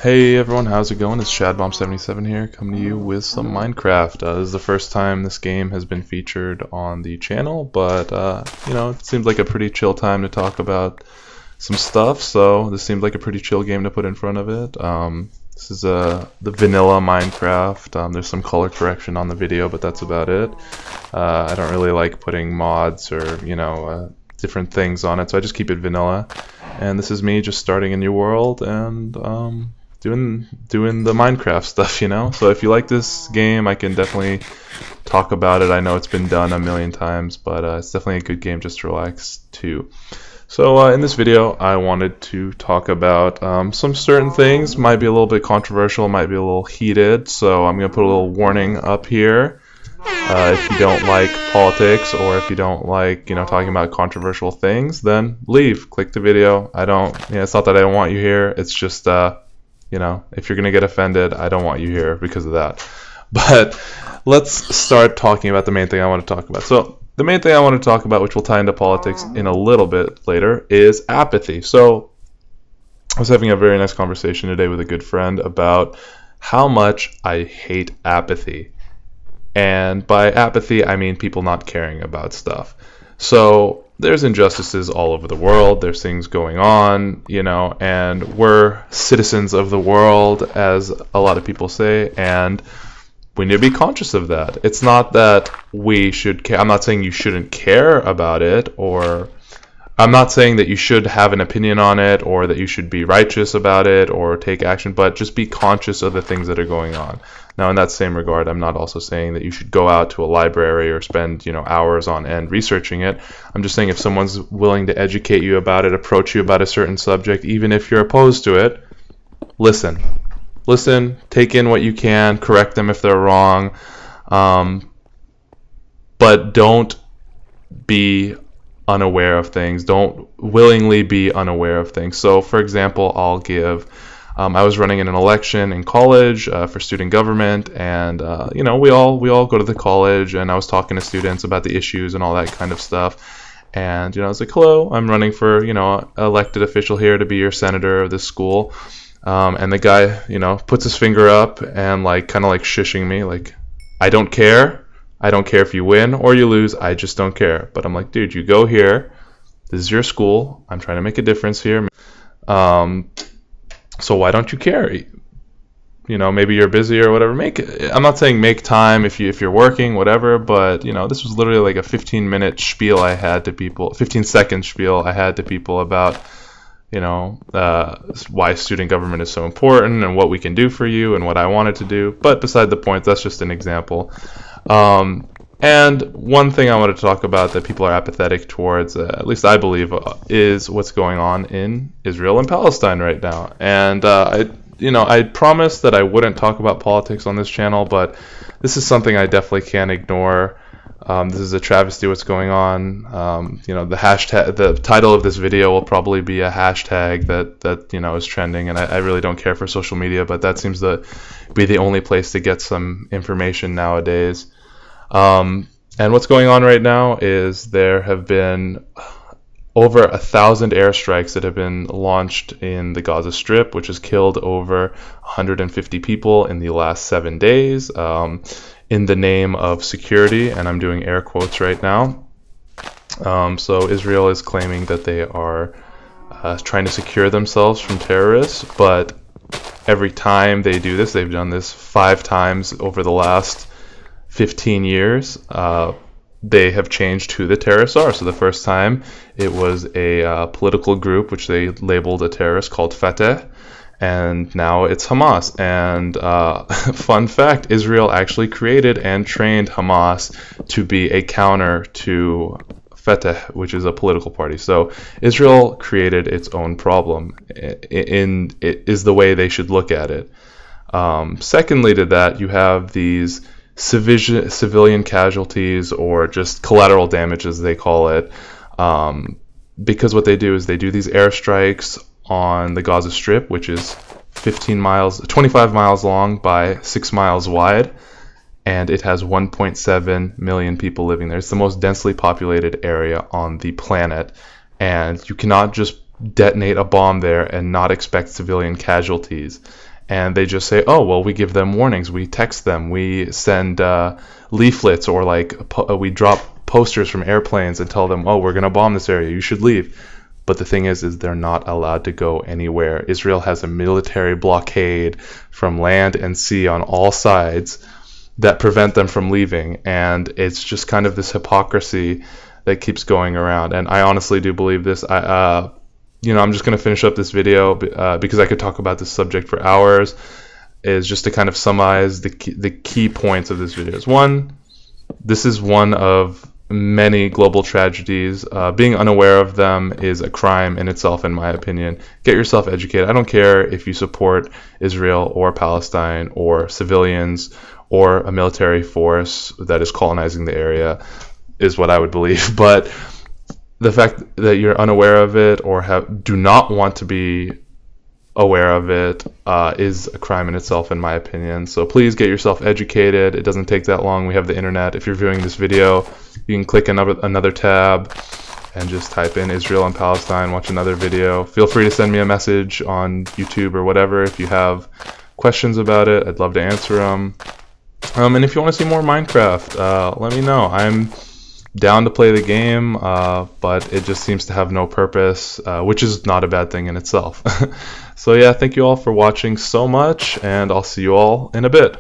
Hey everyone, how's it going? It's Shadbomb77 here, coming to you with some Minecraft. This is the first time this game has been featured on the channel, but it seems like a pretty chill time to talk about some stuff, so this seemed like a pretty chill game to put in front of it. This is the vanilla Minecraft. There's some color correction on the video, but that's about it. I don't really like putting mods or, different things on it, so I just keep it vanilla. And this is me just starting a new world and doing the Minecraft stuff. So if you like this game, I can definitely talk about it. I know it's been done a million times, but it's definitely a good game just to relax too. So in this video, I wanted to talk about some certain things. Might be a little bit controversial, might be a little heated, so I'm going to put a little warning up here. If you don't like politics, or if you don't like, talking about controversial things, then leave. Click the video. It's not that I don't want you here. It's just, if you're going to get offended, I don't want you here because of that. But let's start talking about the main thing I want to talk about. So the main thing I want to talk about, which will tie into politics in a little bit later, is apathy. So I was having a very nice conversation today with a good friend about how much I hate apathy. And by apathy, I mean people not caring about stuff. So there's injustices all over the world. There's things going on, and we're citizens of the world, as a lot of people say, and we need to be conscious of that. It's not that we should care. I'm not saying you shouldn't care about it, or I'm not saying that you should have an opinion on it, or that you should be righteous about it, or take action, but just be conscious of the things that are going on. Now, in that same regard, I'm not also saying that you should go out to a library or spend, hours on end researching it. I'm just saying if someone's willing to educate you about it, approach you about a certain subject, even if you're opposed to it, listen. Listen, take in what you can, correct them if they're wrong, but don't be unaware of things. Don't willingly be unaware of things. So, for example, I was running in an election in college for student government, and we all go to the college, and I was talking to students about the issues and all that kind of stuff. And I was like, "Hello, I'm running for elected official here to be your senator of this school." And the guy puts his finger up and kind of shushing me, like, "I don't care. I don't care if you win or you lose. I just don't care." But I'm like, dude, you go here. This is your school. I'm trying to make a difference here. So why don't you care? Maybe you're busy or whatever. I'm not saying make time if you're working, whatever. But this was literally like a 15-minute spiel I had to people, 15-second spiel I had to people about why student government is so important and what we can do for you and what I wanted to do. But beside the point, that's just an example. And one thing I wanted to talk about that people are apathetic towards, at least I believe, is what's going on in Israel and Palestine right now. And I promised that I wouldn't talk about politics on this channel, but this is something I definitely can't ignore. This is a travesty what's going on. The hashtag, the title of this video will probably be a hashtag that is trending, and I really don't care for social media, but that seems to be the only place to get some information nowadays. And what's going on right now is there have been over 1,000 airstrikes that have been launched in the Gaza Strip, which has killed over 150 people in the last 7 days, in the name of security, and I'm doing air quotes right now. So Israel is claiming that they are trying to secure themselves from terrorists, but every time they do this, they've done this 5 times over the last 15 years, they have changed who the terrorists are. So the first time it was a political group which they labeled a terrorist called Fatah, and now it's Hamas. And fun fact, Israel actually created and trained Hamas to be a counter to Fatah, which is a political party. So Israel created its own problem, it is the way they should look at it. Secondly to that, you have these civilian casualties, or just collateral damage as they call it, because what they do is they do these airstrikes on the Gaza Strip, which is 25 miles long by 6 miles wide, and it has 1.7 million people living there. It's the most densely populated area on the planet, and you cannot just detonate a bomb there and not expect civilian casualties. And they just say, oh, well, we give them warnings, we text them, we send leaflets, or like we drop posters from airplanes and tell them, oh, we're going to bomb this area, you should leave. But the thing is they're not allowed to go anywhere. Israel has a military blockade from land and sea on all sides that prevent them from leaving. And it's just kind of this hypocrisy that keeps going around. And I honestly do believe this. I'm just going to finish up this video because I could talk about this subject for hours, is just to kind of summarize the key points of this video. One, this is one of many global tragedies. Being unaware of them is a crime in itself, in my opinion. Get yourself educated. I don't care if you support Israel or Palestine or civilians or a military force that is colonizing the area, is what I would believe. But the fact that you're unaware of it or do not want to be aware of it is a crime in itself, in my opinion. So please get yourself educated. It doesn't take that long. We have the internet. If you're viewing this video, you can click another tab and just type in Israel and Palestine, watch another video. Feel free to send me a message on YouTube or whatever if you have questions about it. I'd love to answer them. And if you want to see more Minecraft, let me know. I'm down to play the game, but it just seems to have no purpose, which is not a bad thing in itself. So yeah, thank you all for watching so much, and I'll see you all in a bit.